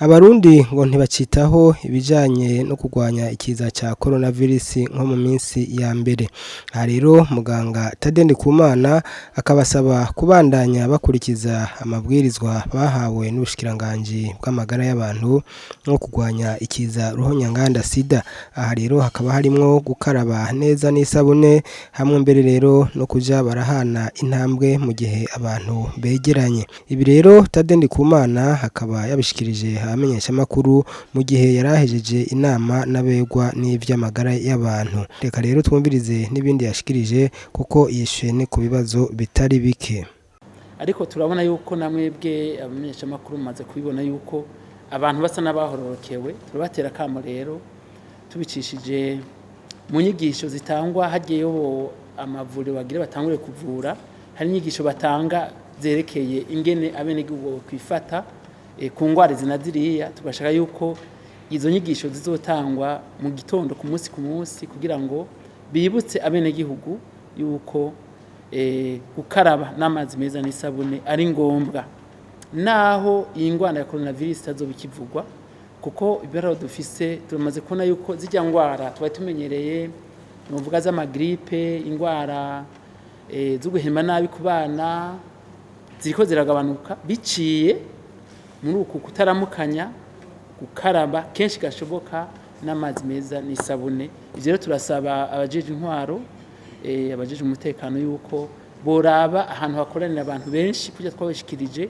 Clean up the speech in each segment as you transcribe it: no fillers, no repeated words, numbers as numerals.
Abarundi ngo ntibacitaho ibijanye no kurwanya ikiza ca coronavirus nko mu minsi ya mbere. Aha rero muganga Tade Ndikumana akabasaba kubandanya bakurikiza amabwirizwa bahawe n'ubushikiranganji bw'amagara y'abantu no kurwanya ikiza ruhonyanganda sida. Aha rero hakaba harimwo gukaraba neza n'isabune hamwe mbere rero no kuja barahana intambwe mu gihe abantu begeranye. Ibi rero Tade Ndikumana hakaba yabishikirije abamenyesha makuru mu gihe yarahejeje inama n'abegwa n'ivy'amagara y'abantu. Reka rero twumvirize n'ibindi yashikirije kuko yishuye ne ku bibazo bitari bike. Ariko turabona yuko namwebwe abamenyesha makuru maze kubibona yuko abantu basa n'abahororokewe, turabatera kamo rero tubicishije mu nyigisho zitangwa hagiyeho amavuriro bagire batangure kuvura. Hari inyigisho batanga zerekeye ingene abenegihugu kwifata ku ngwara zinaziriya, tugashaka yuko izo nyigisho zizotangwa mu gitondo ku munsi kugira ngo bibutse abenegihugu yuko gukaraba n'amazi meza n'isabune ari ngombwa, naho iyi ngwara ya coronavirus itazobikivugwa, kuko ibero dufise turamaze kubona yuko zijya ngwara tuba tumenyereye novuga z'amagripe, ingwara zo guhema nabi ku bana ziriko ziragabanuka biciye muri uku kutaramukanya, gukaraba kenshi gashoboka n'amazi meza n'isabune. Ivyo rero turasaba abajeje intwaro, abajeje umutekano yuko boraba ahantu hakoranira abantu benshi kujya twabashikirije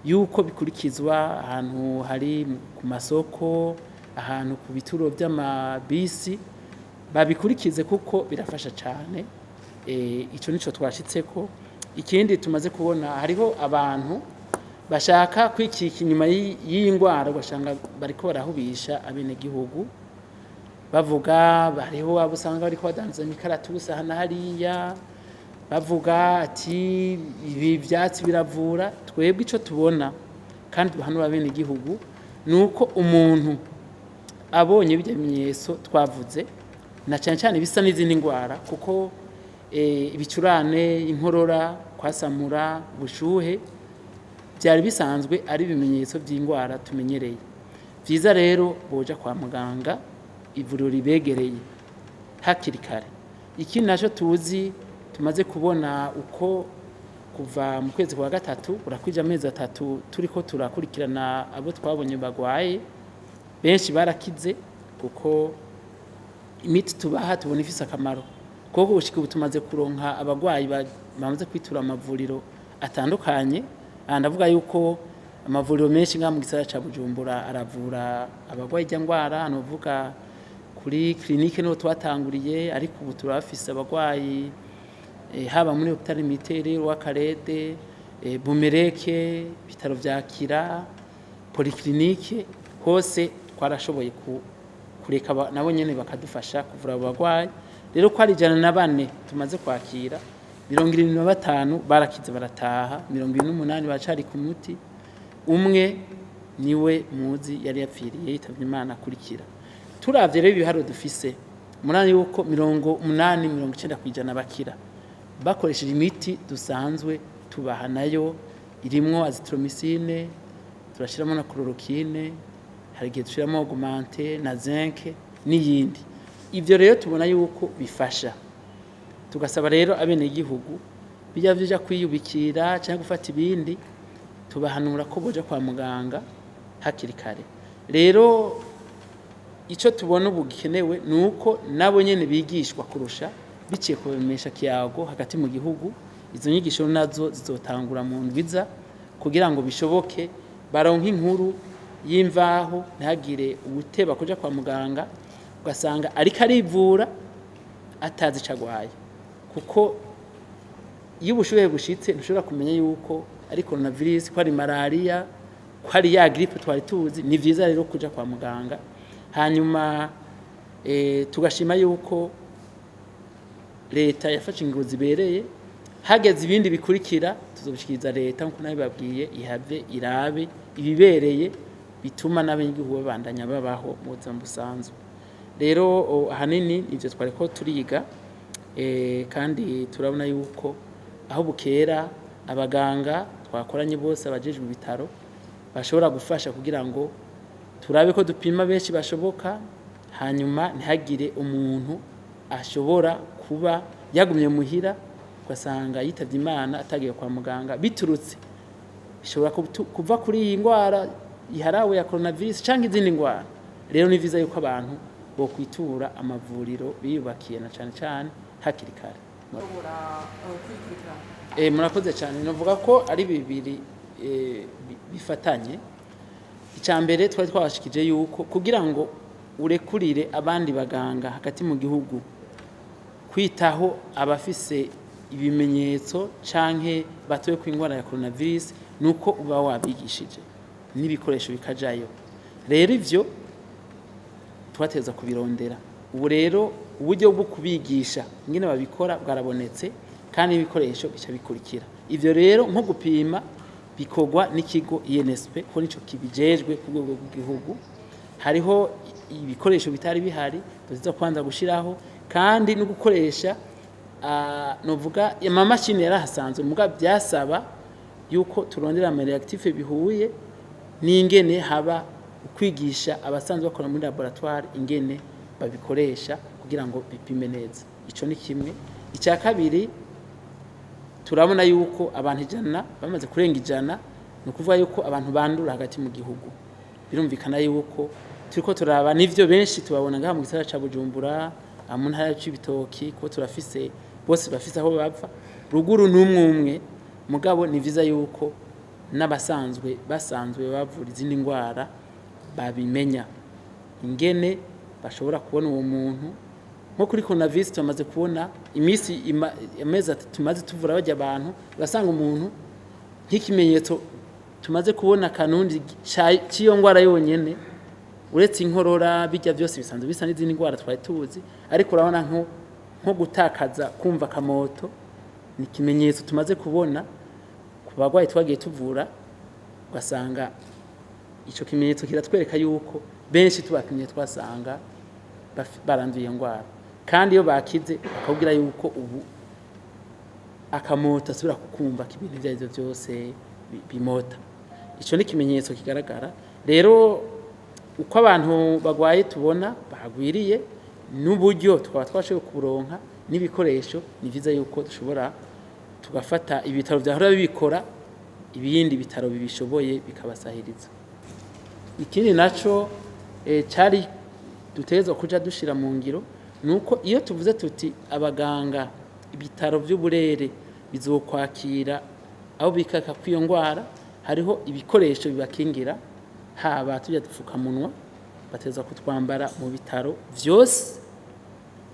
yuko bikurikizwa ahantu hari ku masoko, ahantu ku bituro by'amabisi babikurikize kuko birafasha cyane. Ico nico twashitseko. Ikindi tumaze kubona hariho abantu bashaka kwikika inyuma y'iyi ngwara, bashanga bariko barahubisha abenegihugu bavuga bariho abusanga bariko badanza imikaratusi hana hariya bavuga ati ibi byatsi biravura. Twebwe ico tubona kandi hano abenegihugu nuko umuntu abonye bimenyetso twavuze na cyane cyane bisa n'izindi ngwara, kuko ibicurane, inkorora, kwasamura, bushuhe byari bisanzwe ari ibimenyetso by'ingwara tumenyereye. Vyiza rero boja kwa muganga, ivuriro ribegereye hakiri kare. Ikindi naco tuzi tumaze kubona uko kuva mu kwezi kwa gatatu urakwija amezi 3 turiko turakurikirana abo twabonye bagwaye, benshi barakize kuko imiti tubaha tubona ifise akamaro. Koko ubushika butumaze kuronka abagwayi bamaze kwitura amavuriro atandukanye. Ndavuga yuko amavuriro menshi nga mu gisagara ca Bujumbura aravura abagwayi ryangwara, hano vuga kuri clinique no twatanguriye, ariko ubu turafise abagwayi haba muri hôpital militaire wa Karede, Bumereke, bitaro vyakira, polyclinique, hose twarashoboye kureka nabo nyene bakadufasha kuvura abagwayi. Rero ko ari 104 tumaze kwakira, 75 barakize barataha, 28 bacari ku muti, umwe niwe muzi yari yapfiriye yitavye Imana akurikira. Turavye rero ibiharo dufise murani yuko 80-90% bakira bakoresheje imiti dusanzwe tubaha, nayo irimwo azithromycine, turashiramo na chloroquine, hari gihe dushiramo augmente na zinc n'iyindi. Ivyo rero tubona yuko bifasha. Tugasaba rero abenegihugu bijya kwiyubikira cyangwa gufata ibindi, tubahanura ko boja kwa muganga hakiri kare. Rero ico tubona ubu gikenewe nuko nabo nyene bigishwa kurusha, biciye kubemesha kiyago hagati mu gihugu. Izo nyigisho nazo zizotangura mu ndwiza kugira ngo bishoboke baronke inkuru y'imvaho, ntagire ubuteba kuja kwa muganga ugasanga ariko arivura atazi cagwaye, kuko iyo ubushuhe bushitse ntushobora kumenya yuko ari coronavirus, ko ari malaria, ko ari ya grippe twari tuzi. Ni vyiza rero kuja kwa muganga. Hanyuma tugashima yuko leta yafashe ingingo zibereye, hageze ibindi bikurikira tuzobishikiriza leta nkuko nabibabwiye ihave irabe ibibereye bituma n'abenegihugu babandanya babaho mu buzima busanzwe. Rero ahanini ivyo twariko turiga, kandi turabona yuko aho bukera abaganga twakoranye bose abajeje mu bitaro bashobora gufasha kugira ngo turabe ko dupima benshi bashoboka hanyuma ntihagire umuntu ashobora kuba yagumye muhira ugasanga yitavye Imana atagiye kwa muganga biturutse bishobora kuva kuri iyi ngwara iharawe ya coronavirus canke izindi ngwara. Rero ni viza yuko abantu bo kwitura amavuriro biyubakiye na cane hakiri kare. Murakoze cyane. Novuga ko ari bibiri bifatanye. Icambere twari twabashikije yuko kugira ngo urekurire abandi baganga hagati mu gihugu kwitaho abafise ibimenyetso canke batoye ku ingwara ya coronavirus nuko uba wabigishije n'ibikoresho bikajayo. Rero ivyo twateza kubirondera. Ubu rero uburyo bwo kubigisha ingene babikora bwarabonetse kandi ibikoresho bica bikurikira. Ivyo rero nko gupima bikogwa n'ikigo INSP ko nico kibijejwe ku rwego rw'igihugu. Hariho ibikoresho bitari bihari tuziza kwanza gushiraho kandi no gukoresha novuga amamashini yarahasanzwe muga byasaba yuko turondera ama reactive bihuye n'ingene haba kwigisha abasanzwe bakora muri laboratoire ingene babikoresha kugira ngo bipime neza. Ico ni kimwe. Icya kabiri turabona yuko abantu 100 bamaze kurenga 100 no kuvuga yuko abantu bandura hagati mu gihugu. Birumvikana yuko turiko turaba nivyo benshi tubabona ngaha mu gisagara ca Bujumbura mu ntara y'Ibitoki ko turafise bose bafise aho bapfa ruguru n'umwe mugabo ni viza yuko n'abasanzwe bavura izindi ngwara babimenya ingene bashobora kubona uwo muntu. Nko kuri coronavirus tumaze kubona imisi amezi 3 tumaze tuvura bajya abantu basanga umuntu nk'ikimenyetso tumaze kubona kanundi ciyo ngwara yonyene uretse inkorora bijya byose bisanzwe bisa n'izindi ngwara twari tuzi ariko urabona nko gutakaza kumva kamoto ni kimenyetso tumaze kubona ku bagwayi twagiye tuvura ugasanga ico kimenyetso kiratwereka yuko benshi tubapimye twasanga baranduye ngwara kandi iyo bakize bakabwira yuko ubu akamoto asubira kukumva kibintu byazo byose bimota. Ico ni kimenyetso kigaragara. Rero uko abantu bagwaye tubona bahagwiriye n'uburyo twaba twashoboye kuronka n'ibikoresho ni viza yuko dushobora tugafata ibitaro byahora bibikora ibindi bitaro bibishoboye bikabasahiriza. Ikindi naco cyari duteza kuja dushira mu ngiro nuko iyo tuvuze tuti abaganga ibitaro by'uburere bizokwakira aho bikaka kwiyo ngwara hariho ibikoresho bibakingira haba tujya dupfukamunwa bateza kutwambara mu bitaro vyose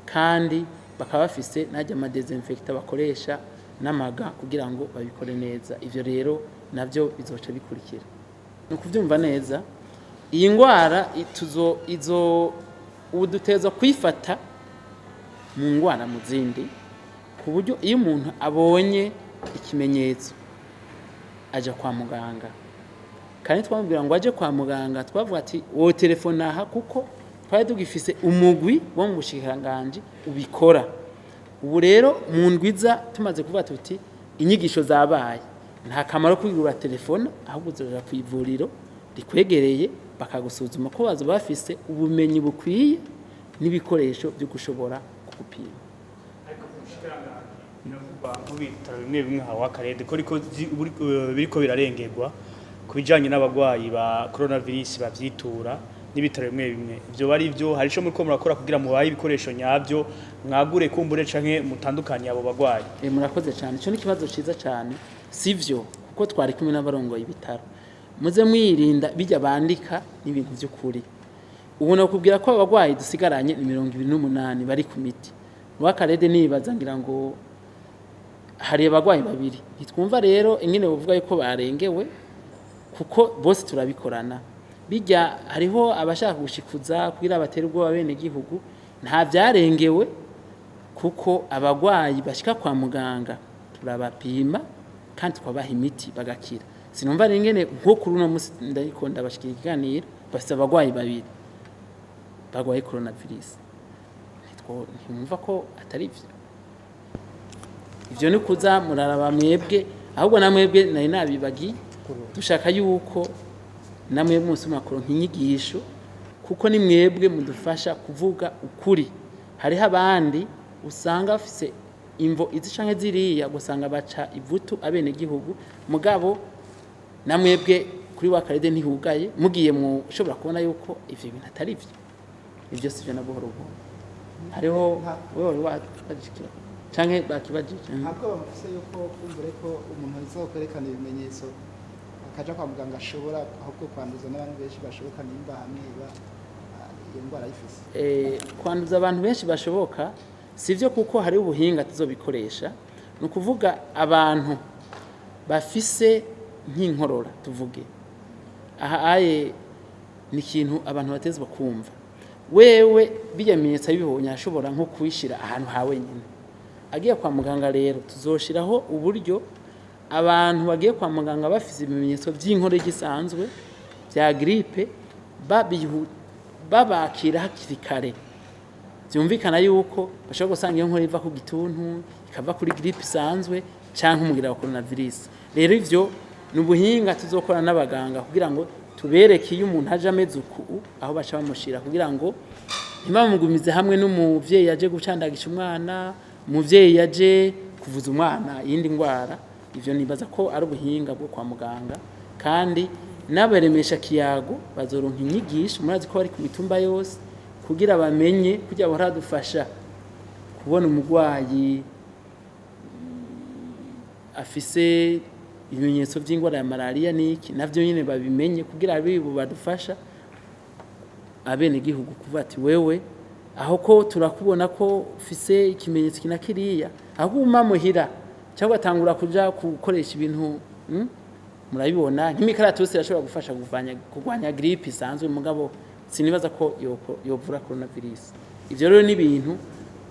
kandi bakaba bafise najya ama desinfectant bakoresha n'amaga kugira ngo babikore neza. Ivyo rero navyo bizoca bikurikira. No kuvyumva neza iyi ngwara izo uduteza kwifata mu ngwara mu zindi ku buryo iyo umuntu abonye ikimenyetso aja kwa muganga kandi twamubwira ngo aje kwa muganga twavuga ati wo telefone aha kuko twari tugifise umugwi wo mu bushikiranganje ubikora. Ubu rero mu ndwiza tumaze kuvuga tuti inyigisho zabaye nta kamaro kwigura telefone ahubwo uzoja ku ivuriro rikwegereye bakagusuzuma ko bazo bafise ubumenyi bukwiye n'ibikoresho byo gushobora kugupima. Bitaro bimwe bimwe hawa karede ko biriko birarengerwa kubijanye n'abagwayi ba coronavirus bavyitura n'ibitaro bimwe bimwe. Ivyo bari byo hari ico muri ko murakora kugira mu bayi ibikoresho nyabyo mwagure kumbure canke mutandukanye abo bagwayi. Murakoze cyane. Ico ni kibazo ciza cyane sivyo kuko twari kumwe n'abarongoye ibitaro muze mwirinda bijya bandika n'ibintu by'ukuri. Ubu nakubwira ko abagwayi dusigaranye ni 28 bari ku miti wakarede nibaza ngira ngo hari abagwayi babiri nitwumva rero ingene buvuga yuko barengewe kuko bose turabikorana bijya hariho abashaka gushikuza kugira abaterwa bene gihugu nta byarengewe kuko abagwayi bashika kwa muganga turabapima kandi twabaha imiti bagakira. Sinumva ingene nko kuri uno musi ndayikonda bashikira ikiganiro bafite abagwayi babiri bagwaye coronavirus ntimwumva ko atari ivyo. Ivyo ni kuza muraraba mwebwe ahubwo namwebwe nari nabibagi dushaka yuko namwe munsi makuru nk'inyigisho kuko ni mwebwe mudufasha kuvuga ukuri hariho abandi usanga bafise imvo izi canke ziriya gusanga baca ivutu abene gihugu mugabo namwebwe kuri wa karede ntihugaye mugiye mu ushobora kubona yuko ivyo bintu atari byo ivyo sivyo na buhoro buhoro hariho wewe wajikira canke bakibajije ntabwo bamufise yuko kumvire ko umuntu azokwerekana ibimenyetso akaja kwa muganga ashobora ahubwo kwanduza n'abantu benshi bashoboka nimba hamwe iyo ndwara yifise kwanduza abantu benshi bashoboka sivyo kuko hari ubuhinga tuzobikoresha no kuvuga abantu bafise nk'inkorora tuvuge aha aye ni ikintu abantu batezwa kumva wewe biyemenyetsa bibonye ashobora nko kwishira ahantu hawe nyine agiye kwa muganga rero tuzoshiraho uburyo abantu bagiye kwa muganga bafise ibimenyetso by'inkorora gisanzwe bya grippe babakira hakiri kare byumvikana yuko bashobora gusanga iyo nkora iva ku gituntu ikava kuri grippe isanzwe canke umugira wa coronavirus rero ivyo nubuhinga tuzokora n'abaganga kugira ngo tubereke iyo umuntu aje ameze uku aho baca bamushira kugira ngo ntibamugumize hamwe n'umuvyeyi yaje gucandagisha umwana umuvyeyi yaje kuvuza umwana yindi ndwara ivyo nibaza ko ari ubuhinga bwo kwa muganga kandi n'abaremesha kiyago bazoronka inyigisho murazi ko bari ku mitumba yose kugira bamenye kujya baradufasha kubona umugwayi afise ibimenyetso by'ingwara ya malaria niki navyo nyine babimenye kugira abibu badufasha abene gihugu kuva ati wewe aho ko turakubona ko ufise ikimenyetso kinakiriya aho umamuhira cyangwa atangura kuja gukoresha ibintu murabibona nk'imikaratusi irashobora gufasha kurwanya grippe isanzwe mugabo sinibaza ko yovura coronavirus ivyo rero ni ibintu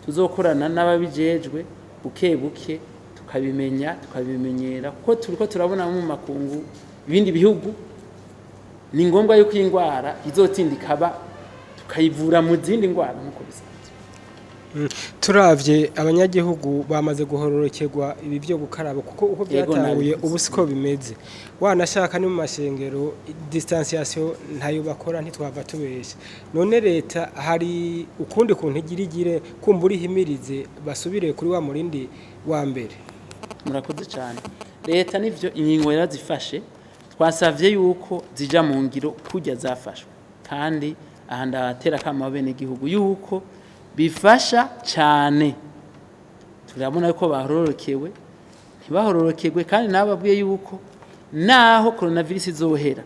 tuzokorana n'ababijejwe buke buke tukabimenyera kuko turiko turabona mu makungu ibindi bihugu ni ngombwa yuko indwara izotindikaba tukayivura mu zindi ndwara nkuko bisanzwe turavye abanyagihugu bamaze guhororokerwa ibi byo gukaraba kuko uko byatanguye ubu siko bimeze wanashaka ni mu mashengero distanciation ntayo bakora ntitwava tubesha none leta hari ukundi kuntu igirigire kumbura ihimirize basubire kuri wa murindi wa mbere murakoze cyane leta nivyo ingingo yarazifashe twasavye yuko zija mu ngiro kujya zafashwe kandi aha ndatera kama bene gihugu yuko bifasha cyane turabona yuko bahororokewe ntibahororokerwe kandi nababwiye yuko naho coronavirus izohera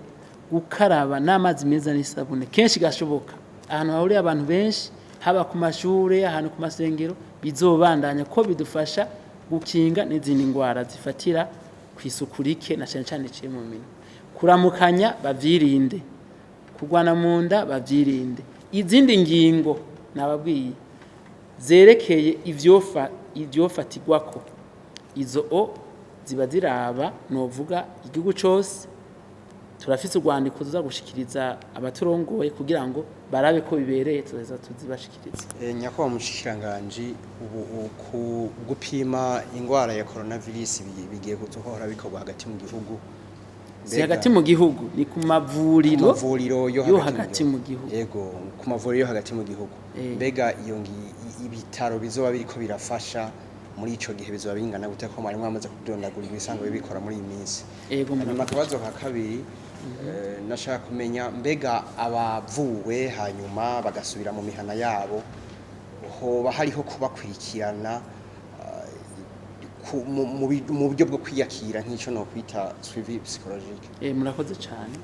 gukaraba n'amazi meza n'isabune kenshi gashoboka ahantu hahuriye abantu benshi haba ku mashure ahantu ku masengero bizobandanya ko bidufasha gukinga n'izindi ndwara zifatira kwisukurike na cyane cyane ciye mu minwe kuramukanya bavyirinde kugwana mu nda bavyirinde izindi ngingo nababwiye zerekeye ivyofatigwako izo ziba ziraba novuga igihugu cose turafise urwandiko tuza gushikiriza abaturongoye kugira ngo barabe ko bibereye tuza tuzibashikiriza nyakwa mushikiranganje ubu gupima ingwara ya coronavirus bigiye gutohora bikorwa hagati mu gihugu si hagati mu gihugu ni ku mavuriro yo hagati mu gihugu yego ku mavuriro yo hagati mu gihugu mbega iyo ibitaro bizoba biriko birafasha muri ico gihe bizoba bingana gute ko mwari mwamaze kudondagura ibisango bibikora muri iyi minsi yego mu kabazo ka kabiri nashaka kumenya mbega abavuwe hanyuma bagasubira mu mihana yabo hoba hariho kubakurikirana mu buryo bwo kwiyakira nk'icyo no kwita suivi psychologique murakoze cyane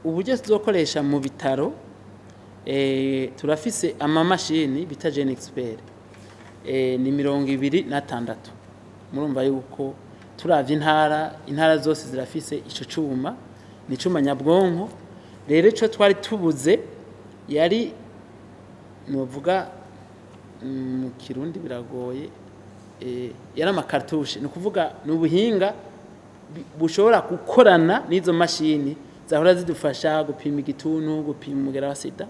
uburyo tuzokoresha mu bitaro turafise amamashini bita Gen Expert ni 26 murumva yuko turavye intara zose zirafise ico cuma ni cuma nyabwonko rero ico twari tubuze yari novuga mu kirundi biragoye yari amakartushe ni ukuvuga ni ubuhinga bushobora gukorana n'izo mashini zahora zidufasha gupima igituntu gupima umugera wa sida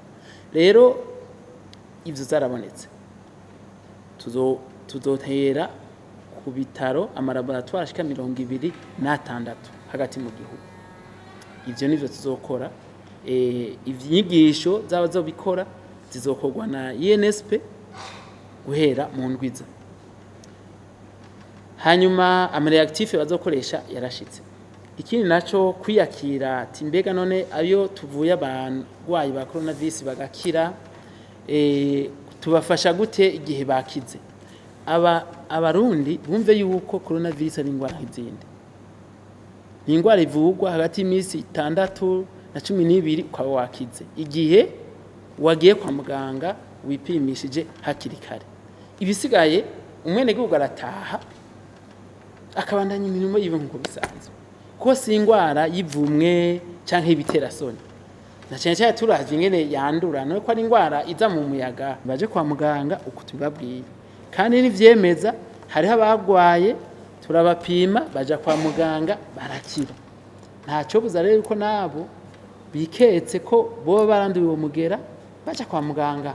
rero ivyo zarabonetse tuzotera ku bitaro amalaboratoire ashika 26 hagati mu gihugu ivyo nivyo tuzokora ivyigisho zaba zo bikora zizokorwa na INSP guhera mu ndwiza hanyuma amareactif bazokoresha yarashitse ikindi naco kwiyakira ati mbega none ayo tuvuye abagwayi ba coronavirus bagakira tubafasha gute igihe bakize abarundi bumve yuko coronavirus ari ingwara nk'izindi ni ingwara ivugwa hagati y'imisi 6 na 12 ukaba wakize igihe wagiye kwa muganga wipimishije hakiri kare ibisigaye umwene gihugu arataha akabandanya imirimo yiwe nkuko bisanzwe ko si ingwara yivumwe canke ibitera soni na cyane cyane turavye ingene yandura no ko ari ingwara iza mu muyaga baje kwa muganga uko tubabwiye kandi nivyemeza hariho abagwaye turabapima baja kwa muganga barakira ntaco buza rero ko nabo biketse ko bo baranduye uwo mugera baja kwa muganga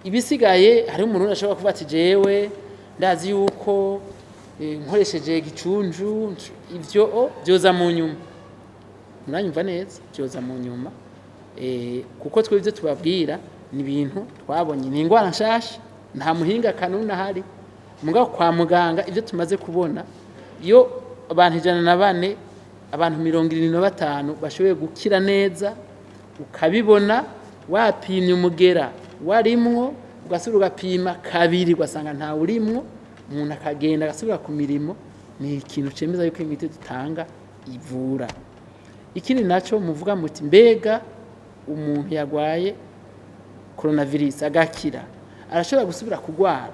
ibisigaye hari umuntu ashobora kuba ati jewe ndazi yuko nkoresheje gicunju ivyo byoza mu nyuma muranyumva neza byoza mu nyuma kuko twebwe tubabwira ni ibintu twabonye ni ingwara nshasha nta muhinga kanuna hari mugabo kwa muganga ivyo tumaze kubona iyo abantu 104 abantu 75 bashoboye gukira neza ukabibona wapimye umugera warimwo ugasubira ugapima kabiri ugasanga nta urimwo umuntu akagenda agasubira ku mirimo ni ikintu cemeza yuko imiti dutanga ivura ikindi naco muvuga muti mbega umuntu yagwaye coronavirus agakira arashobora gusubira kugwara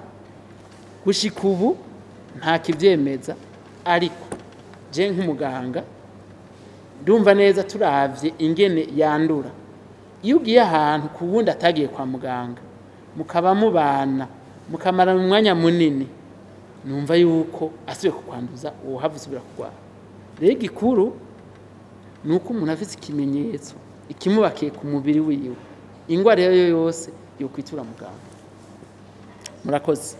gushika ubu nta kivyemeza ariko je nk'umuganga ndumva neza turavye ingene yandura iyo ugiye ahantu ku wundi atagiye kwa muganga mukaba mubana mukamara umwanya munini numva yuko asubiye kukwanduza uwo havusubira kugwara rero igikuru nuko umuntu afite ikimenyetso ikimubakiye ku mubiri wiwe ingwara yo yose yo kwitura muganga murakoze